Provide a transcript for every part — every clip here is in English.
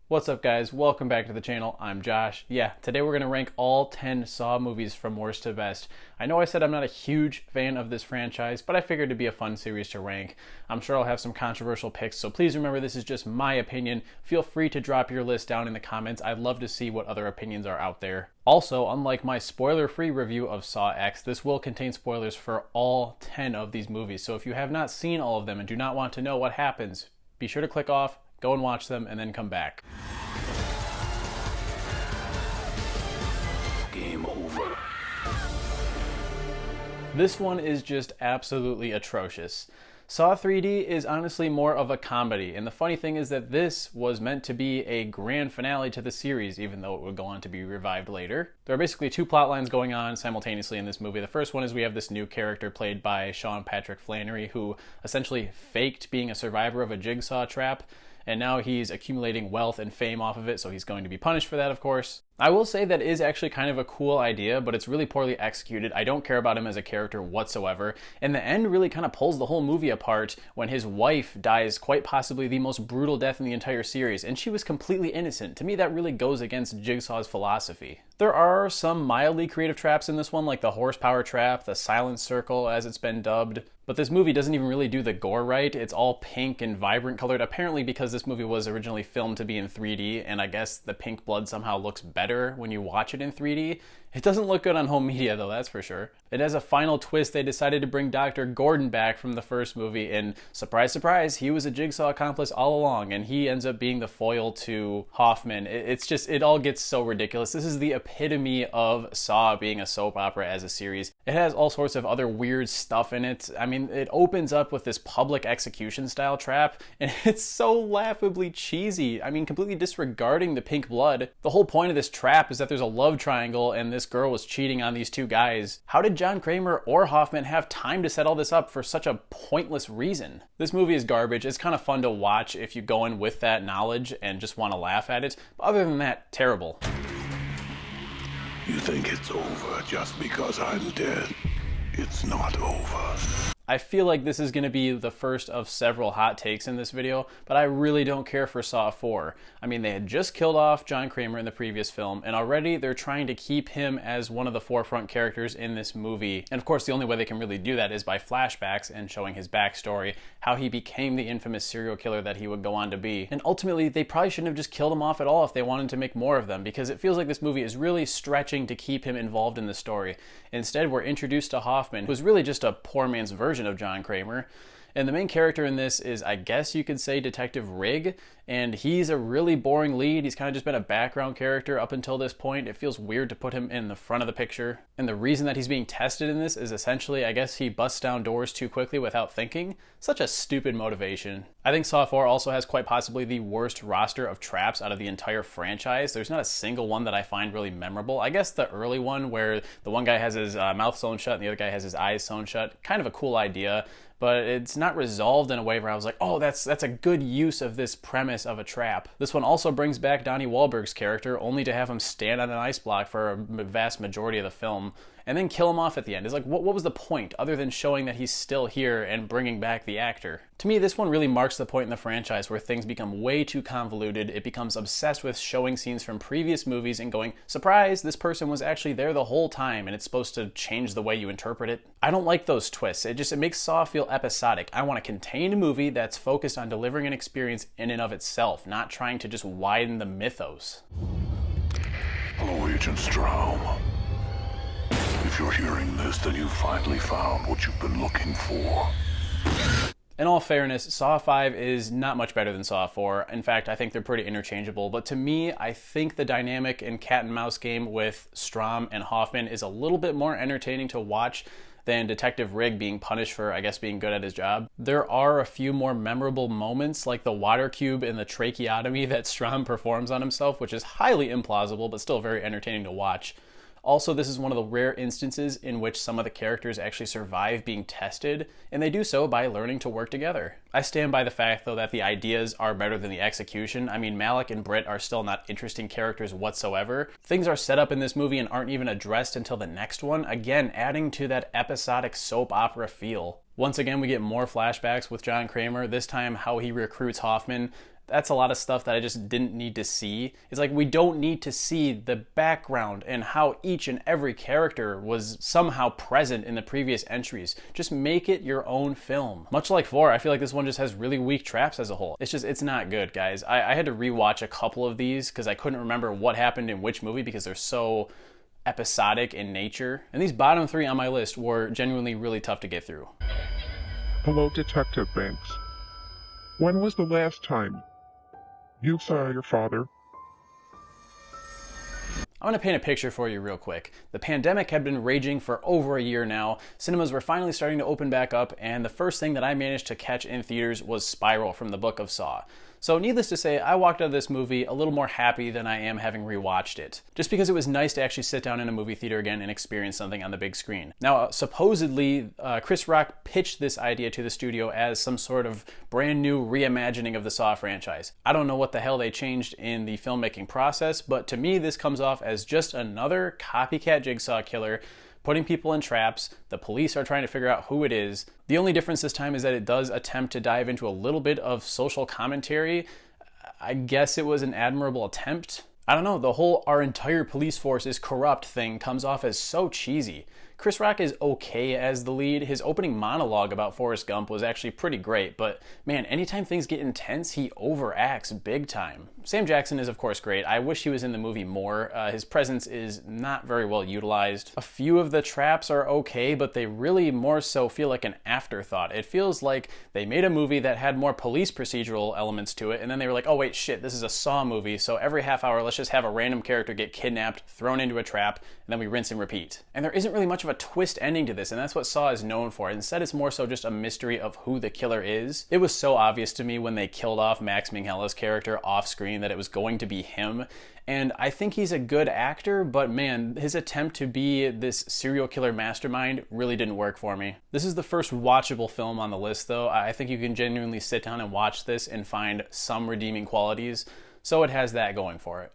What's up guys, welcome back to the channel. I'm Josh. Yeah, today we're going to rank all 10 Saw movies from worst to best. I know I said I'm not a huge fan of this franchise, but I figured it'd be a fun series to rank. I'm sure I'll have some controversial picks, so please remember this is just my opinion. Feel free to drop your list down in the comments. I'd love to see what other opinions are out there. Also, unlike my spoiler-free review of Saw X, this will contain spoilers for all 10 of these movies, so if you have not seen all of them and do not want to know what happens, be sure to click off, go and watch them, and then come back. Game over. This one is just absolutely atrocious. Saw 3D is honestly more of a comedy, and the funny thing is that this was meant to be a grand finale to the series, even though it would go on to be revived later. There are basically two plot lines going on simultaneously in this movie. The first one is we have this new character played by Sean Patrick Flanery, who essentially faked being a survivor of a jigsaw trap, and now he's accumulating wealth and fame off of it, so he's going to be punished for that, of course. I will say that is actually kind of a cool idea, but it's really poorly executed. I don't care about him as a character whatsoever, and the end really kind of pulls the whole movie apart when his wife dies quite possibly the most brutal death in the entire series, and she was completely innocent. To me, that really goes against Jigsaw's philosophy. There are some mildly creative traps in this one, like the horsepower trap, the silent circle as it's been dubbed, but this movie doesn't even really do the gore right. It's all pink and vibrant colored, apparently because this movie was originally filmed to be in 3D, and I guess the pink blood somehow looks better when you watch it in 3D. It doesn't look good on home media though, that's for sure. It has a final twist. They decided to bring Dr. Gordon back from the first movie, and surprise, surprise, he was a Jigsaw accomplice all along, and he ends up being the foil to Hoffman. It all gets so ridiculous. This is the epitome of Saw being a soap opera as a series. It has all sorts of other weird stuff in it. I mean, it opens up with this public execution style trap, and it's so laughably cheesy. I mean, completely disregarding the pink blood. The whole point of this trap is that there's a love triangle, and this girl was cheating on these two guys. How did John Kramer or Hoffman have time to set all this up for such a pointless reason? This movie is garbage. It's kind of fun to watch if you go in with that knowledge and just want to laugh at it. But other than that, terrible. You think it's over just because I'm dead? It's not over. I feel like this is going to be the first of several hot takes in this video, but I really don't care for Saw 4. I mean, they had just killed off John Kramer in the previous film, and already they're trying to keep him as one of the forefront characters in this movie. And of course, the only way they can really do that is by flashbacks and showing his backstory, how he became the infamous serial killer that he would go on to be. And ultimately, they probably shouldn't have just killed him off at all if they wanted to make more of them, because it feels like this movie is really stretching to keep him involved in the story. Instead, we're introduced to Hoffman, who's really just a poor man's version of John Kramer. And the main character in this is, I guess you could say, Detective Rigg, and he's a really boring lead. He's kind of just been a background character up until this point. It feels weird to put him in the front of the picture. And the reason that he's being tested in this is essentially, I guess he busts down doors too quickly without thinking. Such a stupid motivation. I think Saw 4 also has quite possibly the worst roster of traps out of the entire franchise. There's not a single one that I find really memorable. I guess the early one where the one guy has his mouth sewn shut and the other guy has his eyes sewn shut, kind of a cool idea, but it's not resolved in a way where I was like, oh, that's a good use of this premise of a trap. This one also brings back Donnie Wahlberg's character, only to have him stand on an ice block for a vast majority of the film, and then kill him off at the end. It's like, what was the point, other than showing that he's still here and bringing back the actor? To me, this one really marks the point in the franchise where things become way too convoluted. It becomes obsessed with showing scenes from previous movies and going, surprise, this person was actually there the whole time, and it's supposed to change the way you interpret it. I don't like those twists. It makes Saw feel episodic. I want a contained movie that's focused on delivering an experience in and of itself, not trying to just widen the mythos. Hello, Agent Straum. If you're hearing this, then you finally found what you've been looking for. In all fairness, Saw 5 is not much better than Saw 4. In fact, I think they're pretty interchangeable. But to me, I think the dynamic and cat and mouse game with Straum and Hoffman is a little bit more entertaining to watch than Detective Rigg being punished for, I guess, being good at his job. There are a few more memorable moments, like the water cube and the tracheotomy that Straum performs on himself, which is highly implausible, but still very entertaining to watch. Also, this is one of the rare instances in which some of the characters actually survive being tested, and they do so by learning to work together. I stand by the fact, though, that the ideas are better than the execution. I mean, Malik and Britt are still not interesting characters whatsoever. Things are set up in this movie and aren't even addressed until the next one, again, adding to that episodic soap opera feel. Once again, we get more flashbacks with John Kramer, this time how he recruits Hoffman. That's a lot of stuff that I just didn't need to see. It's like, we don't need to see the background and how each and every character was somehow present in the previous entries. Just make it your own film. Much like 4, I feel like this one just has really weak traps as a whole. It's not good, guys. I had to rewatch a couple of these because I couldn't remember what happened in which movie because they're so episodic in nature. And these bottom 3 on my list were genuinely really tough to get through. Hello, Detective Banks. When was the last time you saw your father? I want to paint a picture for you real quick. The pandemic had been raging for over a year now. Cinemas were finally starting to open back up, and the first thing that I managed to catch in theaters was Spiral from the Book of Saw. So needless to say, I walked out of this movie a little more happy than I am having rewatched it. Just because it was nice to actually sit down in a movie theater again and experience something on the big screen. Now, supposedly, Chris Rock pitched this idea to the studio as some sort of brand new reimagining of the Saw franchise. I don't know what the hell they changed in the filmmaking process, but to me, this comes off as just another copycat Jigsaw killer putting people in traps. The police are trying to figure out who it is. The only difference this time is that it does attempt to dive into a little bit of social commentary. I guess it was an admirable attempt. I don't know, the whole "our entire police force is corrupt" thing comes off as so cheesy. Chris Rock is okay as the lead. His opening monologue about Forrest Gump was actually pretty great, but man, anytime things get intense, he overacts big time. Sam Jackson is of course great. I wish he was in the movie more. His presence is not very well utilized. A few of the traps are okay, but they really more so feel like an afterthought. It feels like they made a movie that had more police procedural elements to it, and then they were like, oh wait, shit, this is a Saw movie, so every half hour let's just have a random character get kidnapped, thrown into a trap, and then we rinse and repeat. And there isn't really much of a twist ending to this, and that's what Saw is known for. Instead, it's more so just a mystery of who the killer is. It was so obvious to me when they killed off Max Minghell's character off screen that it was going to be him. And I think he's a good actor, but man, his attempt to be this serial killer mastermind really didn't work for me. This is the first watchable film on the list, though. I think you can genuinely sit down and watch this and find some redeeming qualities, so it has that going for it.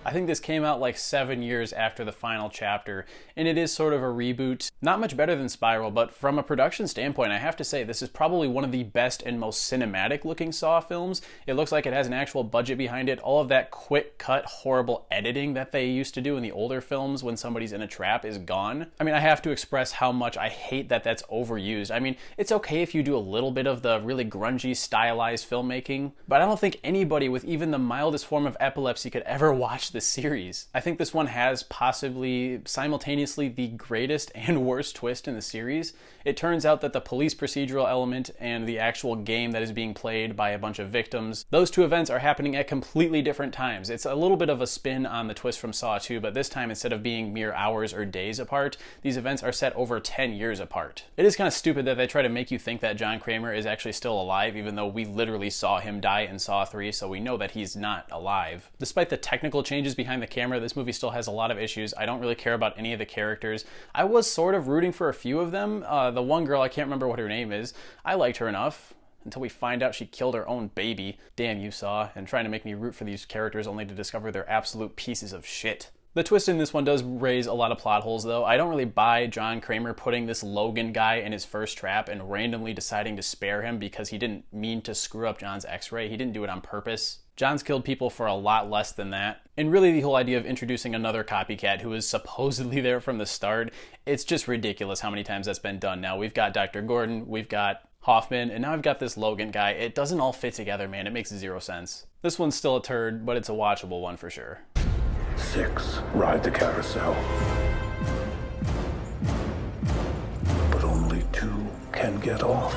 I think this came out like 7 years after the final chapter, and it is sort of a reboot. Not much better than Spiral, but from a production standpoint, I have to say this is probably one of the best and most cinematic looking Saw films. It looks like it has an actual budget behind it. All of that quick cut, horrible editing that they used to do in the older films when somebody's in a trap is gone. I mean, I have to express how much I hate that that's overused. I mean, it's okay if you do a little bit of the really grungy, stylized filmmaking, but I don't think anybody with even the mildest form of epilepsy could ever watch this series. I think this one has possibly simultaneously the greatest and worst twist in the series. It turns out that the police procedural element and the actual game that is being played by a bunch of victims, those two events are happening at completely different times. It's a little bit of a spin on the twist from Saw 2, but this time instead of being mere hours or days apart, these events are set over 10 years apart. It is kind of stupid that they try to make you think that John Kramer is actually still alive, even though we literally saw him die in Saw 3, so we know that he's not alive. Despite the technical changes behind the camera, this movie still has a lot of issues. I don't really care about any of the characters. I was sort of rooting for a few of them. The one girl, I can't remember what her name is. I liked her enough until we find out she killed her own baby. Damn you, Saw, and trying to make me root for these characters only to discover they're absolute pieces of shit. The twist in this one does raise a lot of plot holes, though. I don't really buy John Kramer putting this Logan guy in his first trap and randomly deciding to spare him because he didn't mean to screw up John's x-ray. He didn't do it on purpose. John's killed people for a lot less than that. And really the whole idea of introducing another copycat who is supposedly there from the start, it's just ridiculous how many times that's been done now. We've got Dr. Gordon, we've got Hoffman, and now I've got this Logan guy. It doesn't all fit together, man. It makes zero sense. This one's still a turd, but it's a watchable one for sure. 6 ride the carousel. But only 2 can get off.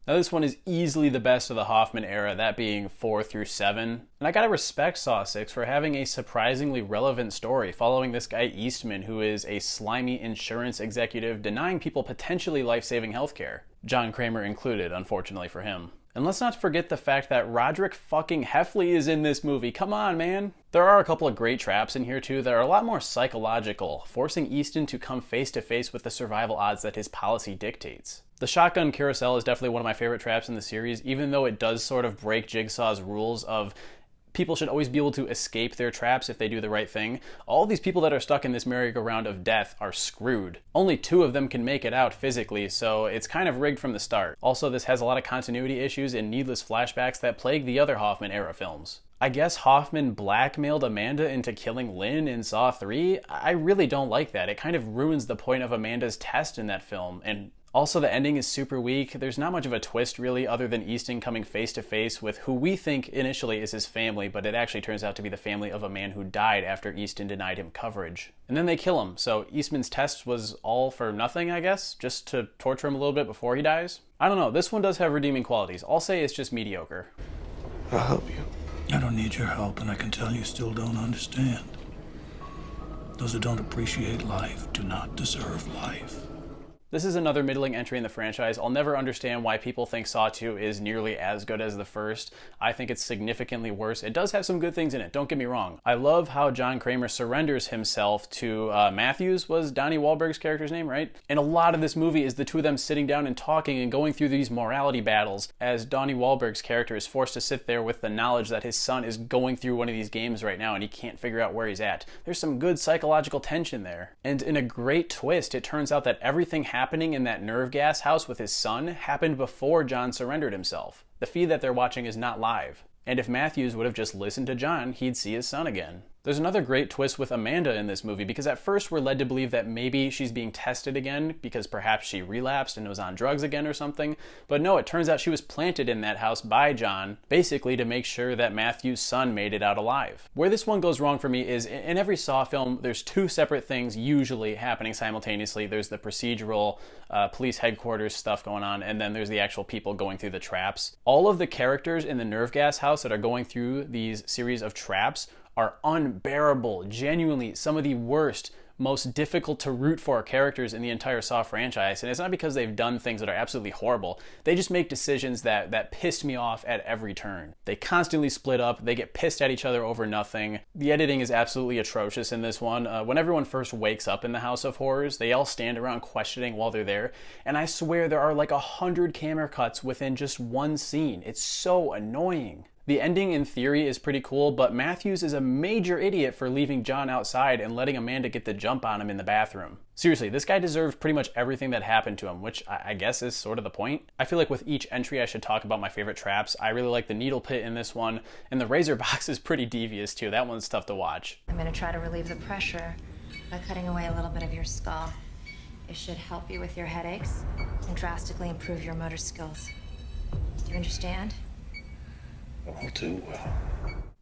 Now this one is easily the best of the Hoffman era, that being 4 through 7. And I gotta respect Saw 6 for having a surprisingly relevant story following this guy Eastman, who is a slimy insurance executive denying people potentially life-saving healthcare. John Kramer included, unfortunately for him. And let's not forget the fact that Roderick fucking Heffley is in this movie. Come on, man. There are a couple of great traps in here too that are a lot more psychological, forcing Easton to come face to face with the survival odds that his policy dictates. The shotgun carousel is definitely one of my favorite traps in the series, even though it does sort of break Jigsaw's rules of people should always be able to escape their traps if they do the right thing. All these people that are stuck in this merry-go-round of death are screwed. Only 2 of them can make it out physically, so it's kind of rigged from the start. Also, this has a lot of continuity issues and needless flashbacks that plague the other Hoffman era films. I guess Hoffman blackmailed Amanda into killing Lynn in Saw 3? I really don't like that. It kind of ruins the point of Amanda's test in that film, and also, the ending is super weak. There's not much of a twist, really, other than Easton coming face-to-face with who we think initially is his family, but it actually turns out to be the family of a man who died after Easton denied him coverage. And then they kill him, so Eastman's test was all for nothing, I guess, just to torture him a little bit before he dies? I don't know, this one does have redeeming qualities. I'll say it's just mediocre. I'll help you. I don't need your help, and I can tell you still don't understand. Those who don't appreciate life do not deserve life. This is another middling entry in the franchise. I'll never understand why people think Saw 2 is nearly as good as the first. I think it's significantly worse. It does have some good things in it, don't get me wrong. I love how John Kramer surrenders himself to Matthews, was Donnie Wahlberg's character's name, right? And a lot of this movie is the 2 of them sitting down and talking and going through these morality battles as Donnie Wahlberg's character is forced to sit there with the knowledge that his son is going through one of these games right now and he can't figure out where he's at. There's some good psychological tension there. And in a great twist, it turns out that everything happening in that nerve gas house with his son happened before John surrendered himself. The feed that they're watching is not live. And if Matthews would have just listened to John, he'd see his son again. There's another great twist with Amanda in this movie, because at first we're led to believe that maybe she's being tested again because perhaps she relapsed and was on drugs again or something. But no, it turns out she was planted in that house by John, basically to make sure that Matthew's son made it out alive. Where this one goes wrong for me is in every Saw film, there's 2 separate things usually happening simultaneously. There's the procedural police headquarters stuff going on, and then there's the actual people going through the traps. All of the characters in the nerve gas house that are going through these series of traps are unbearable, genuinely some of the worst, most difficult to root for characters in the entire Saw franchise. And it's not because they've done things that are absolutely horrible. They just make decisions that pissed me off at every turn. They constantly split up. They get pissed at each other over nothing. The editing is absolutely atrocious in this one. When everyone first wakes up in the House of Horrors, they all stand around questioning while they're there. And I swear there are like 100 camera cuts within just one scene. It's so annoying. The ending, in theory, is pretty cool, but Matthews is a major idiot for leaving John outside and letting Amanda get the jump on him in the bathroom. Seriously, this guy deserved pretty much everything that happened to him, which I guess is sort of the point. I feel like with each entry I should talk about my favorite traps. I really like the needle pit in this one, and the razor box is pretty devious too. That one's tough to watch. I'm going to try to relieve the pressure by cutting away a little bit of your skull. It should help you with your headaches and drastically improve your motor skills. Do you understand? All too well.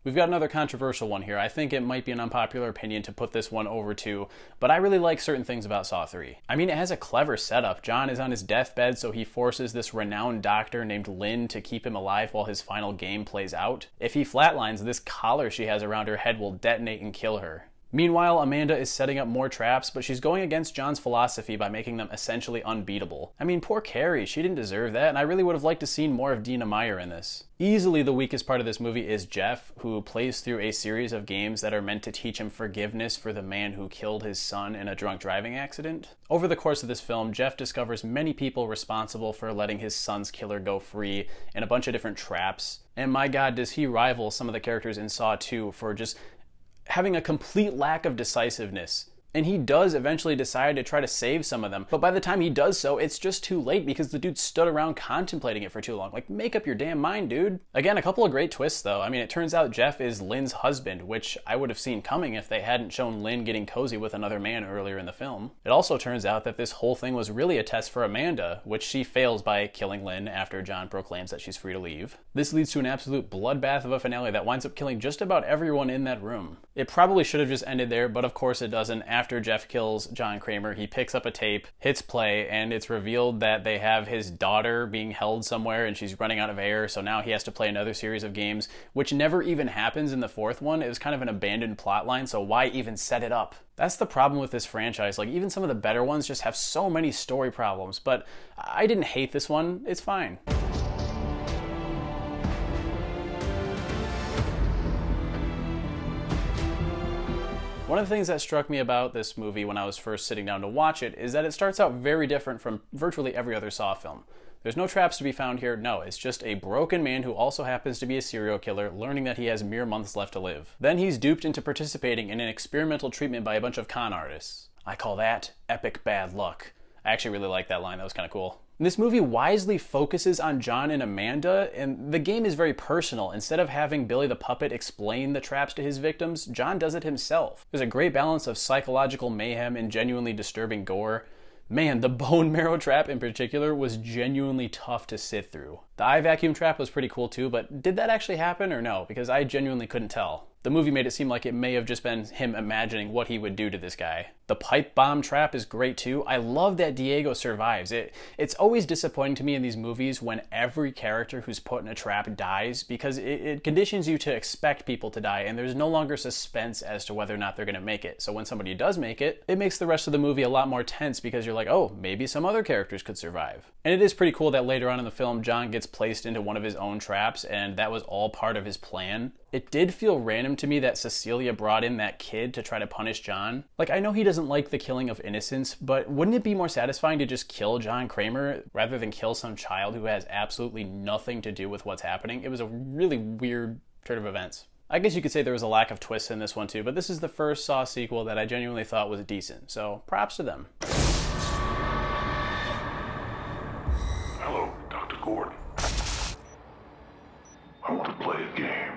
We've got another controversial one here. I think it might be an unpopular opinion to put this one over to, but I really like certain things about Saw 3. I mean, it has a clever setup. John is on his deathbed, so he forces this renowned doctor named Lynn to keep him alive while his final game plays out. If he flatlines, this collar she has around her head will detonate and kill her. Meanwhile, Amanda is setting up more traps, but she's going against John's philosophy by making them essentially unbeatable. I mean, poor Carrie, she didn't deserve that, and I really would have liked to seen more of Dina Meyer in this. Easily the weakest part of this movie is Jeff, who plays through a series of games that are meant to teach him forgiveness for the man who killed his son in a drunk driving accident. Over the course of this film, Jeff discovers many people responsible for letting his son's killer go free and a bunch of different traps. And my god, does he rival some of the characters in Saw 2 for just having a complete lack of decisiveness. And he does eventually decide to try to save some of them. But by the time he does so, it's just too late because the dude stood around contemplating it for too long. Like, make up your damn mind, dude. Again, a couple of great twists, though. I mean, it turns out Jeff is Lynn's husband, which I would have seen coming if they hadn't shown Lynn getting cozy with another man earlier in the film. It also turns out that this whole thing was really a test for Amanda, which she fails by killing Lynn after John proclaims that she's free to leave. This leads to an absolute bloodbath of a finale that winds up killing just about everyone in that room. It probably should have just ended there, but of course it doesn't. After Jeff kills John Kramer, he picks up a tape, hits play, and it's revealed that they have his daughter being held somewhere and she's running out of air, so now he has to play another series of games, which never even happens in the fourth one. It was kind of an abandoned plot line, so why even set it up? That's the problem with this franchise. Like, even some of the better ones just have so many story problems, but I didn't hate this one. It's fine. One of the things that struck me about this movie when I was first sitting down to watch it is that it starts out very different from virtually every other Saw film. There's no traps to be found here, no, it's just a broken man who also happens to be a serial killer learning that he has mere months left to live. Then he's duped into participating in an experimental treatment by a bunch of con artists. I call that epic bad luck. I actually really like that line, that was kind of cool. This movie wisely focuses on John and Amanda, and the game is very personal. Instead of having Billy the Puppet explain the traps to his victims, John does it himself. There's a great balance of psychological mayhem and genuinely disturbing gore. Man, the bone marrow trap in particular was genuinely tough to sit through. The eye vacuum trap was pretty cool too, but did that actually happen or no? Because I genuinely couldn't tell. The movie made it seem like it may have just been him imagining what he would do to this guy. The pipe bomb trap is great too. I love that Diego survives. It's always disappointing to me in these movies when every character who's put in a trap dies, because it conditions you to expect people to die and there's no longer suspense as to whether or not they're going to make it. So when somebody does make it, it makes the rest of the movie a lot more tense because you're like, oh, maybe some other characters could survive. And it is pretty cool that later on in the film, John gets placed into one of his own traps and that was all part of his plan. It did feel random to me that Cecilia brought in that kid to try to punish John. Like, I know he doesn't like the Killing of Innocence, but wouldn't it be more satisfying to just kill John Kramer rather than kill some child who has absolutely nothing to do with what's happening? It was a really weird turn of events. I guess you could say there was a lack of twists in this one too, but this is the first Saw sequel that I genuinely thought was decent, so props to them. Hello, Dr. Gordon. I want to play a game.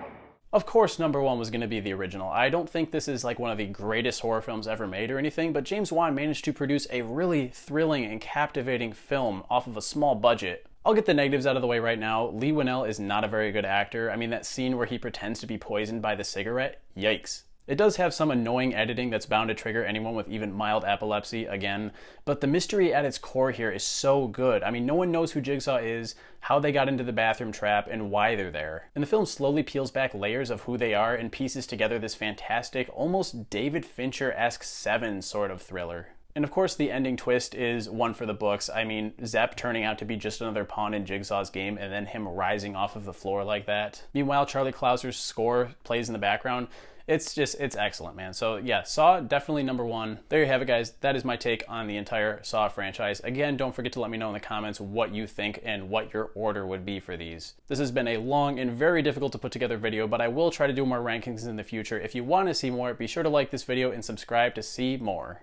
Of course, number one was going to be the original. I don't think this is like one of the greatest horror films ever made or anything, but James Wan managed to produce a really thrilling and captivating film off of a small budget. I'll get the negatives out of the way right now. Lee Winnell is not a very good actor. I mean, that scene where he pretends to be poisoned by the cigarette, yikes. It does have some annoying editing that's bound to trigger anyone with even mild epilepsy again, but the mystery at its core here is so good. I mean, no one knows who Jigsaw is, how they got into the bathroom trap, and why they're there. And the film slowly peels back layers of who they are and pieces together this fantastic, almost David Fincher-esque Seven sort of thriller. And of course, the ending twist is one for the books. I mean, Zepp turning out to be just another pawn in Jigsaw's game and then him rising off of the floor like that. Meanwhile, Charlie Clouser's score plays in the background. It's excellent, man. So yeah, Saw, definitely number one. There you have it, guys. That is my take on the entire Saw franchise. Again, don't forget to let me know in the comments what you think and what your order would be for these. This has been a long and very difficult to put together video, but I will try to do more rankings in the future. If you want to see more, be sure to like this video and subscribe to see more.